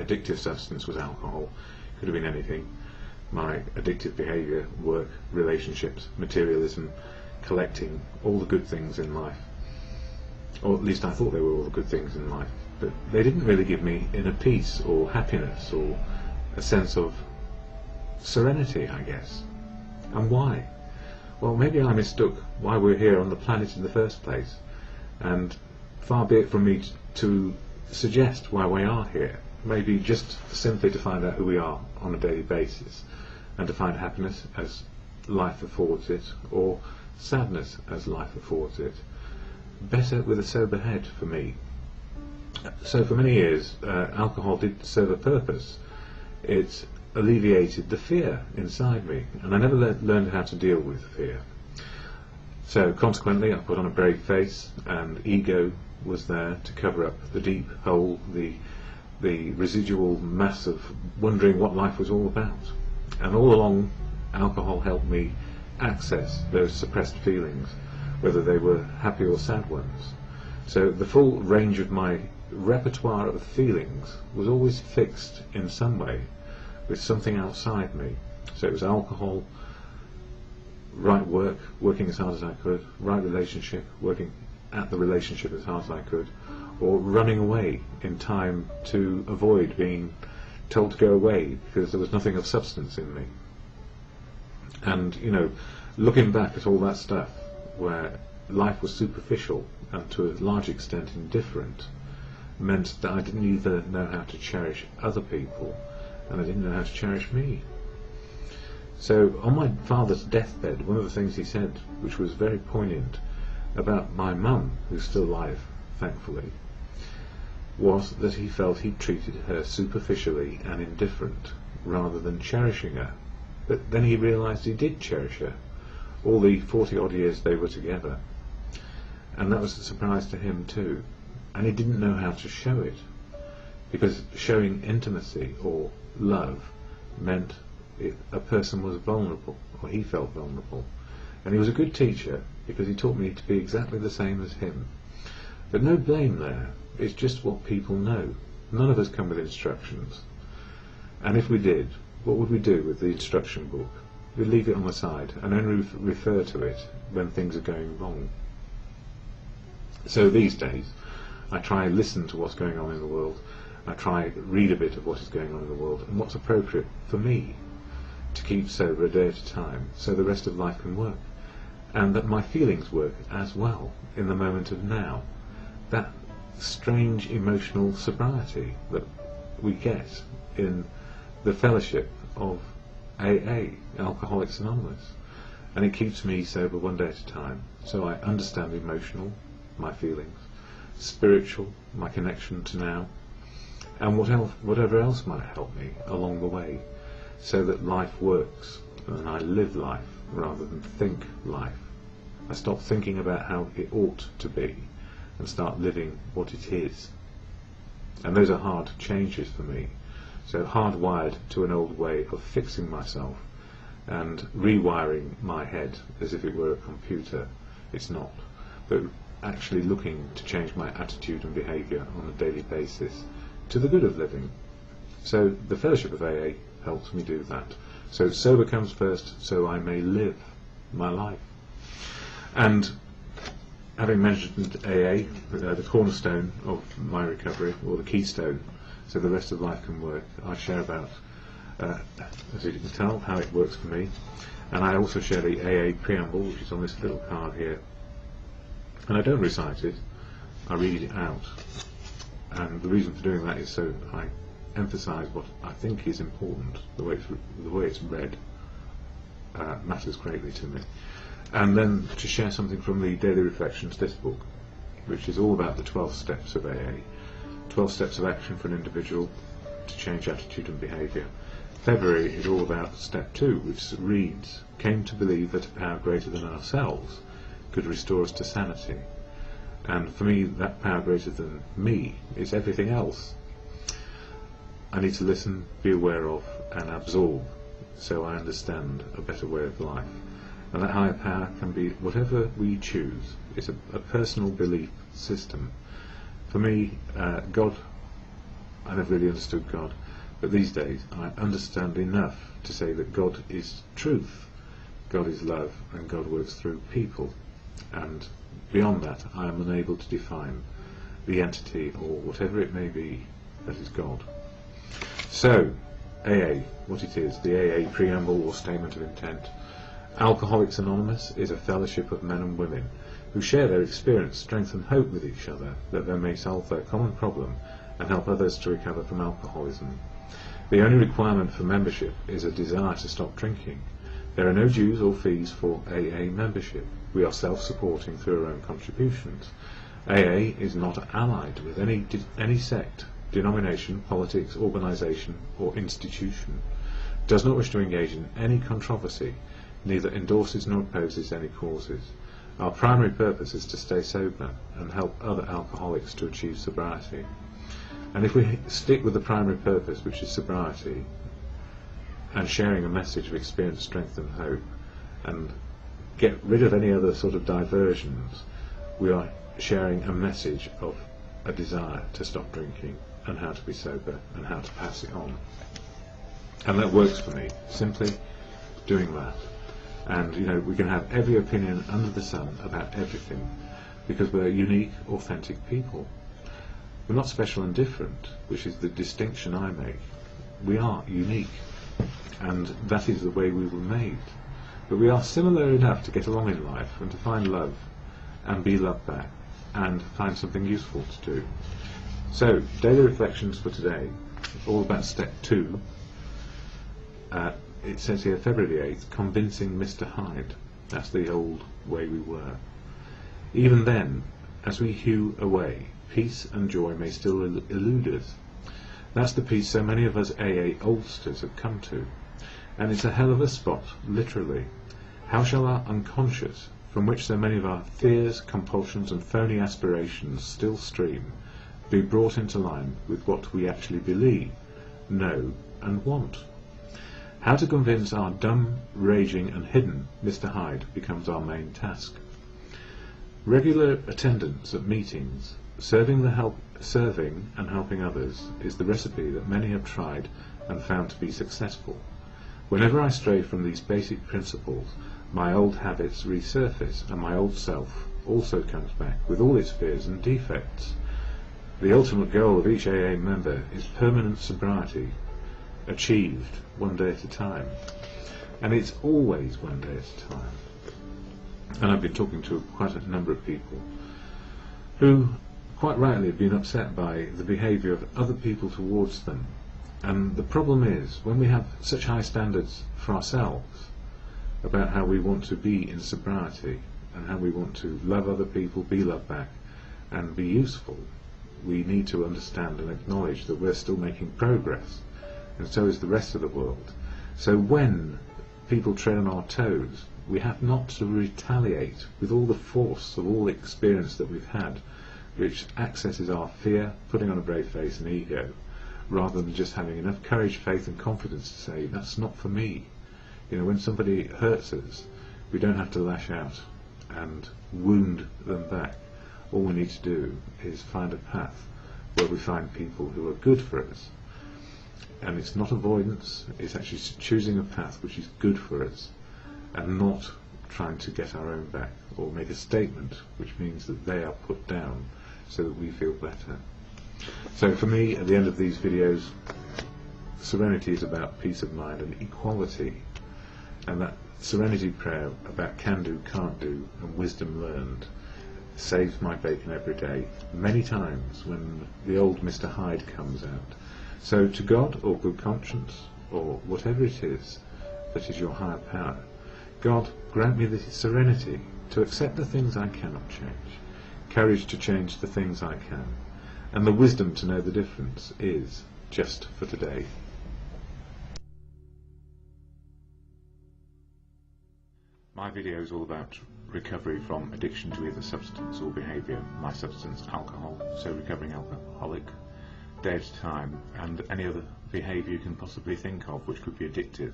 addictive substance was alcohol. Could have been anything. My addictive behaviour, work, relationships, materialism, collecting, all the good things in life. Or at least I thought they were all the good things in life. But they didn't really give me inner peace or happiness or a sense of serenity, I guess. And why? Well, maybe I mistook why we're here on the planet in the first place, and far be it from me to suggest why we are here. Maybe just simply to find out who we are on a daily basis, and to find happiness as life affords it, or sadness as life affords it. Better with a sober head, for me. So for many years, alcohol did serve a purpose. It alleviated the fear inside me, and I never learned how to deal with fear. So consequently I put on a brave face, and ego was there to cover up the deep hole, the residual mass of wondering what life was all about. And all along, alcohol helped me access those suppressed feelings, whether they were happy or sad ones. So the full range of my repertoire of feelings was always fixed in some way with something outside me. So it was alcohol, right work, working as hard as I could, right relationship, working at the relationship as hard as I could, or running away in time to avoid being told to go away because there was nothing of substance in me. And, you know, looking back at all that stuff where life was superficial and to a large extent indifferent, meant that I didn't either know how to cherish other people, and I didn't know how to cherish me. So on my father's deathbed, one of the things he said, which was very poignant about my mum, who's still alive, thankfully, was that he felt he'd treated her superficially and indifferent, rather than cherishing her. But then he realised he did cherish her, all the 40-odd years they were together. And that was a surprise to him too. And he didn't know how to show it, because showing intimacy or love meant a person was vulnerable, or he felt vulnerable. And he was a good teacher, because he taught me to be exactly the same as him. But no blame there, it's just what people know. None of us come with instructions. And if we did, what would we do with the instruction book? We'd leave it on the side and only refer to it when things are going wrong. So these days, I try and listen to what's going on in the world. I try and read a bit of what is going on in the world and what's appropriate for me to keep sober a day at a time, so the rest of life can work, and that my feelings work as well in the moment of now. That strange emotional sobriety that we get in the fellowship of AA, Alcoholics Anonymous, and it keeps me sober one day at a time, so I understand emotional, my feelings, spiritual, my connection to now, and whatever else might help me along the way, so that life works and I live life rather than think life. I stop thinking about how it ought to be and start living what it is. And those are hard changes for me, so hardwired to an old way of fixing myself and rewiring my head as if it were a computer. It's not, but actually looking to change my attitude and behaviour on a daily basis to the good of living. So the fellowship of AA helps me do that. So sober comes first, so I may live my life. And having mentioned AA, the cornerstone of my recovery, or the keystone, so the rest of life can work, I share about, as you can tell, how it works for me. And I also share the AA preamble, which is on this little card here. And I don't recite it, I read it out. And the reason for doing that is so I emphasise what I think is important. The way it's read matters greatly to me. And then to share something from the Daily Reflections, this book, which is all about the 12 steps of AA, 12 steps of action for an individual to change attitude and behaviour. February is all about step 2, which reads, came to believe that a power greater than ourselves could restore us to sanity. And for me, that power greater than me is everything else. I need to listen, be aware of, and absorb, so I understand a better way of life. And that higher power can be whatever we choose. It's a personal belief system. For me, God I never really understood God, but these days I understand enough to say that God is truth, God is love, and God works through people, and beyond that I am unable to define the entity or whatever it may be that is God. So, AA, what it is, the AA preamble or statement of intent. Alcoholics Anonymous is a fellowship of men and women who share their experience, strength and hope with each other that they may solve their common problem and help others to recover from alcoholism. The only requirement for membership is a desire to stop drinking. There are no dues or fees for AA membership. We are self-supporting through our own contributions. AA is not allied with any sect, denomination, politics, organisation or institution, does not wish to engage in any controversy, neither endorses nor opposes any causes. Our primary purpose is to stay sober and help other alcoholics to achieve sobriety. And if we stick with the primary purpose, which is sobriety, and sharing a message of experience, strength and hope, and get rid of any other sort of diversions, we are sharing a message of a desire to stop drinking and how to be sober and how to pass it on. And that works for me, simply doing that. And you know, we can have every opinion under the sun about everything because we're unique, authentic people. We're not special and different, which is the distinction I make. We are unique, and that is the way we were made. But we are similar enough to get along in life and to find love and be loved back and find something useful to do. So, daily reflections for today, all about step 2. It says here, February 8th, convincing Mr Hyde. That's the old way we were. Even then, as we hew away, peace and joy may still elude us. That's the peace so many of us AA oldsters have come to. And it's a hell of a spot, literally. How shall our unconscious, from which so many of our fears, compulsions and phony aspirations still stream, be brought into line with what we actually believe, know and want? How to convince our dumb, raging and hidden Mr Hyde becomes our main task. Regular attendance at meetings, serving and helping others is the recipe that many have tried and found to be successful. Whenever I stray from these basic principles, my old habits resurface and my old self also comes back with all its fears and defects. The ultimate goal of each AA member is permanent sobriety, achieved one day at a time. And it's always one day at a time. And I've been talking to quite a number of people who quite rightly have been upset by the behaviour of other people towards them. And the problem is, when we have such high standards for ourselves about how we want to be in sobriety and how we want to love other people, be loved back and be useful, we need to understand and acknowledge that we're still making progress, and so is the rest of the world. So when people tread on our toes, we have not to retaliate with all the force of all the experience that we've had, which accesses our fear, putting on a brave face and ego, rather than just having enough courage, faith and confidence to say, that's not for me. You know, when somebody hurts us, we don't have to lash out and wound them back. All we need to do is find a path where we find people who are good for us. And it's not avoidance, it's actually choosing a path which is good for us and not trying to get our own back or make a statement which means that they are put down so that we feel better. So for me, at the end of these videos, serenity is about peace of mind and equality, and that serenity prayer about can do, can't do and wisdom learned saves my bacon every day, many times when the old Mr Hyde comes out. So to God or good conscience or whatever it is that is your higher power, God, grant me the serenity to accept the things I cannot change, courage to change the things I can, and the wisdom to know the difference is just for today. My video is all about recovery from addiction to either substance or behaviour. My substance, alcohol, so recovering alcoholic, day at a time, and any other behaviour you can possibly think of which could be addictive.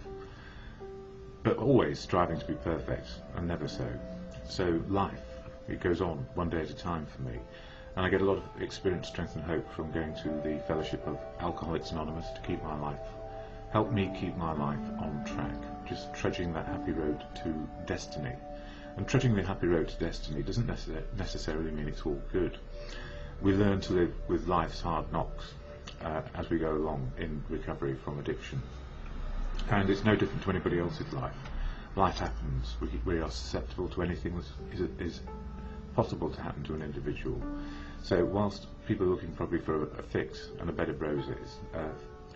But always striving to be perfect, and never so. So life, it goes on one day at a time for me. And I get a lot of experience, strength and hope from going to the fellowship of Alcoholics Anonymous to help me keep my life on track, just trudging that happy road to destiny. And trudging the happy road to destiny doesn't necessarily mean it's all good. We learn to live with life's hard knocks as we go along in recovery from addiction. And it's no different to anybody else's life. Life happens. We are susceptible to anything that is possible to happen to an individual. So whilst people are looking probably for a fix and a bed of roses,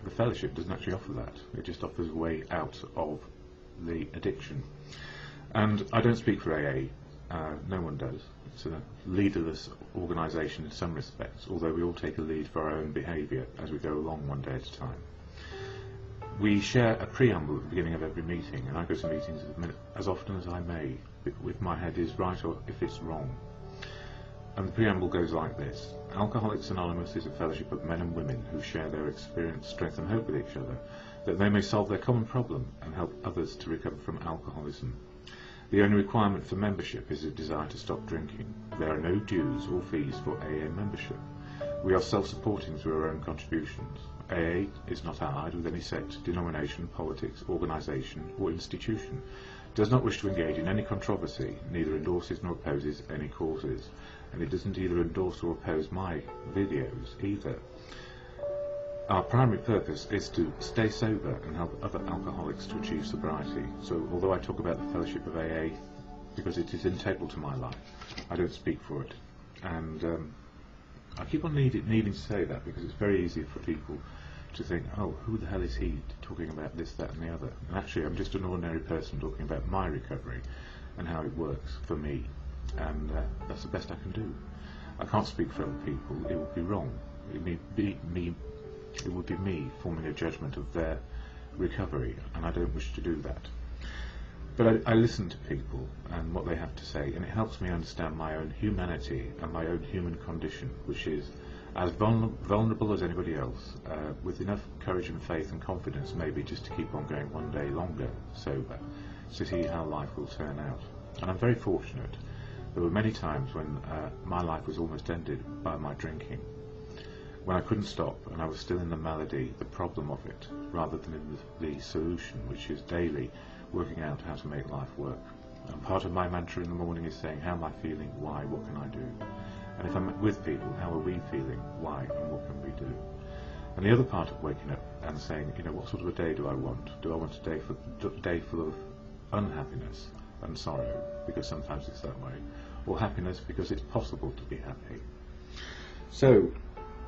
the fellowship doesn't actually offer that. It just offers a way out of the addiction. And I don't speak for AA, no one does. It's a leaderless organisation in some respects, although we all take a lead for our own behaviour as we go along one day at a time. We share a preamble at the beginning of every meeting, and I go to meetings as often as I may, if my head is right or if it's wrong. And the preamble goes like this: Alcoholics Anonymous is a fellowship of men and women who share their experience, strength and hope with each other, that they may solve their common problem and help others to recover from alcoholism. The only requirement for membership is a desire to stop drinking. There are no dues or fees for AA membership. We are self-supporting through our own contributions. AA is not allied with any sect, denomination, politics, organisation or institution, does not wish to engage in any controversy, neither endorses nor opposes any causes, and it doesn't either endorse or oppose my videos either. Our primary purpose is to stay sober and help other alcoholics to achieve sobriety. So although I talk about the fellowship of AA because it is integral to my life, I don't speak for it. And I keep on needing to say that because it's very easy for people to think, oh, who the hell is he talking about this, that and the other? And actually I'm just an ordinary person talking about my recovery and how it works for me. And that's the best I can do. I can't speak for other people. It would be wrong. It would be me forming a judgment of their recovery, and I don't wish to do that. But I listen to people and what they have to say, and it helps me understand my own humanity and my own human condition, which is as vulnerable as anybody else, with enough courage and faith and confidence maybe just to keep on going one day longer sober, to see how life will turn out. And I'm very fortunate. There were many times when my life was almost ended by my drinking, when I couldn't stop and I was still in the malady, the problem of it, rather than in the solution, which is daily working out how to make life work. And part of my mantra in the morning is saying, how am I feeling, why, what can I do? And if I'm with people, how are we feeling, why, and what can we do? And the other part of waking up and saying, you know, what sort of a day do I want? Do I want a day full of unhappiness and sorrow, because sometimes it's that way, or happiness because it's possible to be happy? So,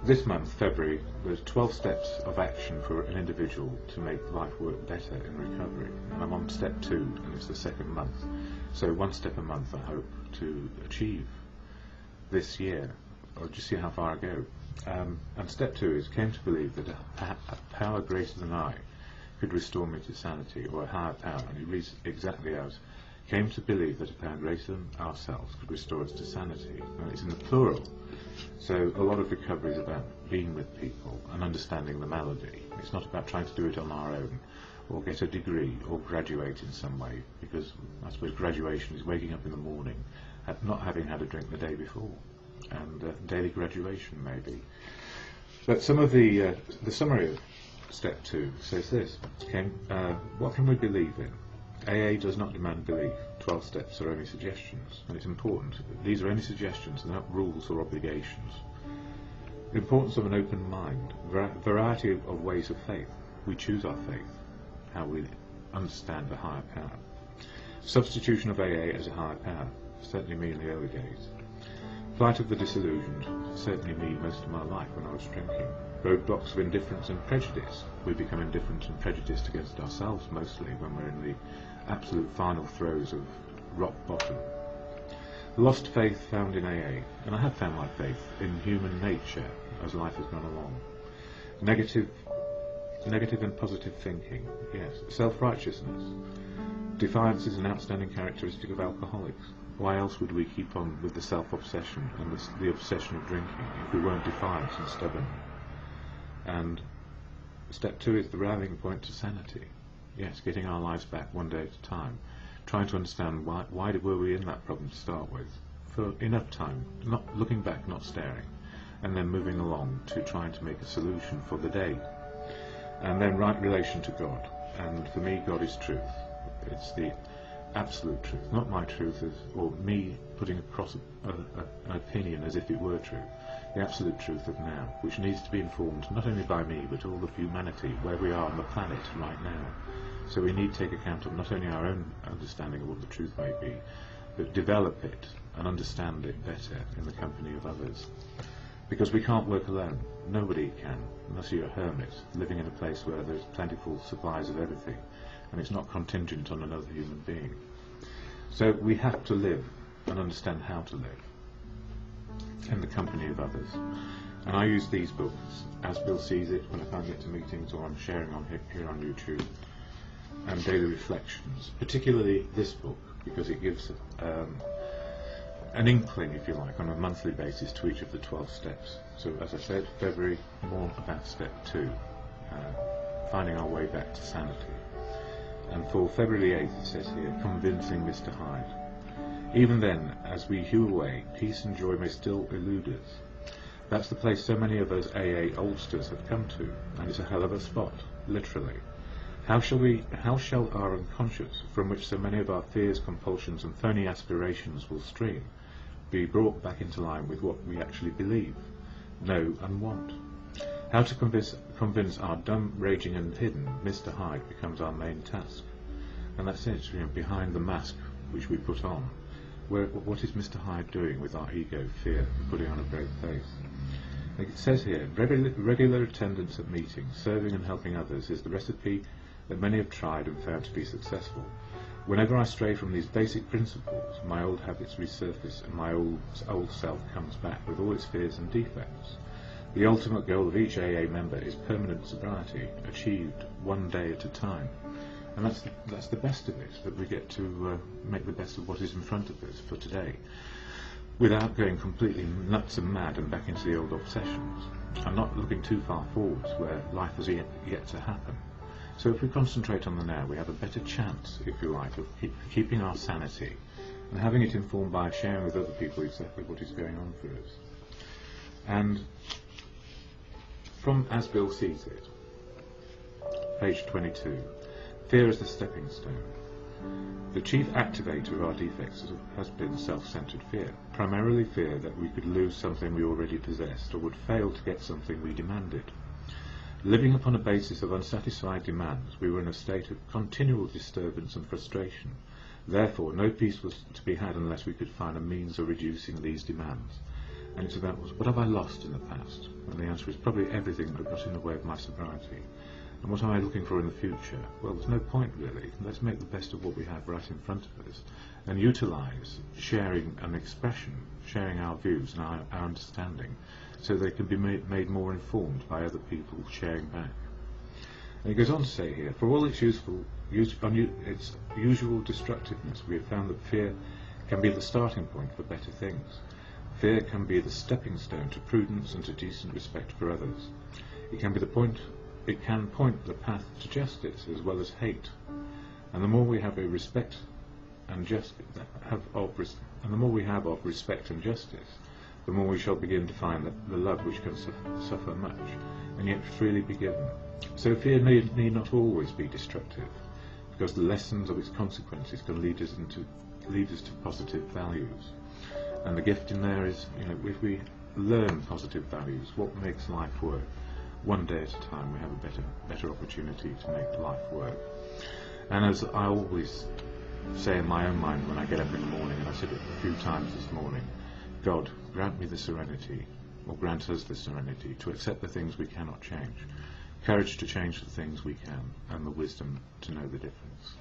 this month, February, there's 12 steps of action for an individual to make life work better in recovery. And I'm on step 2, and it's the second month. So one step a month I hope to achieve this year, or just see how far I go. And step 2 is came to believe that a power greater than I could restore me to sanity, or a higher power, and it reads exactly as, came to believe that a power greater than ourselves could restore us to sanity. And it's in the plural. So a lot of recovery is about being with people and understanding the malady. It's not about trying to do it on our own, or get a degree, or graduate in some way, because I suppose graduation is waking up in the morning, not having had a drink the day before, and daily graduation maybe. But some of the summary of step 2 says this: what can we believe in? AA does not demand belief. 12 steps are only suggestions, and it's important. These are only suggestions, they're not rules or obligations. The importance of an open mind, variety of ways of faith. We choose our faith, how we understand a higher power. Substitution of AA as a higher power, certainly me in the early days. Flight of the disillusioned, certainly me most of my life when I was drinking. Roadblocks of indifference and prejudice. We become indifferent and prejudiced against ourselves mostly when we're in the absolute final throes of rock bottom. Lost faith found in AA, and I have found my faith in human nature as life has gone along. Negative and positive thinking, yes. Self-righteousness. Defiance is an outstanding characteristic of alcoholics. Why else would we keep on with the self-obsession and the obsession of drinking if we weren't defiant and stubborn? And step 2 is the rallying point to sanity. Yes, getting our lives back one day at a time, trying to understand why were we in that problem to start with, for enough time, not looking back, not staring, and then moving along to trying to make a solution for the day. And then right relation to God. And for me, God is truth. It's the absolute truth, not my truth or me putting across an opinion as if it were true. The absolute truth of now, which needs to be informed not only by me but all of humanity, where we are on the planet right now. So we need to take account of not only our own understanding of what the truth may be, but develop it and understand it better in the company of others. Because we can't work alone. Nobody can, unless you're a hermit, living in a place where there's plentiful supplies of everything, and it's not contingent on another human being. So we have to live and understand how to live in the company of others. And I use these books as Bill sees it when I can't get to meetings or I'm sharing on here on YouTube, and daily reflections, particularly this book, because it gives an inkling, if you like, on a monthly basis to each of the 12 steps. So as I said, February, more about step 2, finding our way back to sanity. And for February 8th, it says here, convincing Mr Hyde. Even then, as we hew away, peace and joy may still elude us. That's the place so many of us AA oldsters have come to, and it's a hell of a spot, literally. How shall our unconscious, from which so many of our fears, compulsions and phony aspirations will stream, be brought back into line with what we actually believe, know and want? How to convince our dumb, raging and hidden Mr Hyde becomes our main task. And that's it, behind the mask which we put on. What is Mr Hyde doing with our ego, fear, and putting on a brave face? It says here, regular attendance at meetings, serving and helping others is the recipe that many have tried and found to be successful. Whenever I stray from these basic principles, my old habits resurface and my old self comes back with all its fears and defects. The ultimate goal of each AA member is permanent sobriety, achieved one day at a time. And that's the best of it, that we get to make the best of what is in front of us for today, without going completely nuts and mad and back into the old obsessions. I'm not looking too far forwards where life has yet to happen. So if we concentrate on the now, we have a better chance, if you like, of keeping our sanity and having it informed by sharing with other people exactly what is going on for us. And from As Bill Sees It, page 22, fear is the stepping stone. The chief activator of our defects has been self-centered fear, primarily fear that we could lose something we already possessed or would fail to get something we demanded. Living upon a basis of unsatisfied demands, we were in a state of continual disturbance and frustration. Therefore, no peace was to be had unless we could find a means of reducing these demands. And it's about, what have I lost in the past? And the answer is probably everything that got in the way of my sobriety. And what am I looking for in the future? Well, there's no point really. Let's make the best of what we have right in front of us and utilise sharing and expression, sharing our views and our understanding, so they can be made more informed by other people sharing back. And it goes on to say here, for all its its usual destructiveness, we have found that fear can be the starting point for better things. Fear can be the stepping stone to prudence and to decent respect for others. It can point the path to justice as well as hate. And the more we have of respect and justice, the more we shall begin to find the love which can suffer much, and yet freely be given. So fear need not always be destructive, because the lessons of its consequences can lead us to positive values. And the gift in there is, if we learn positive values, what makes life work, one day at a time, we have a better opportunity to make life work. And as I always say in my own mind when I get up in the morning, and I said it a few times this morning, God, grant me the serenity, or grant us the serenity, to accept the things we cannot change, courage to change the things we can, and the wisdom to know the difference.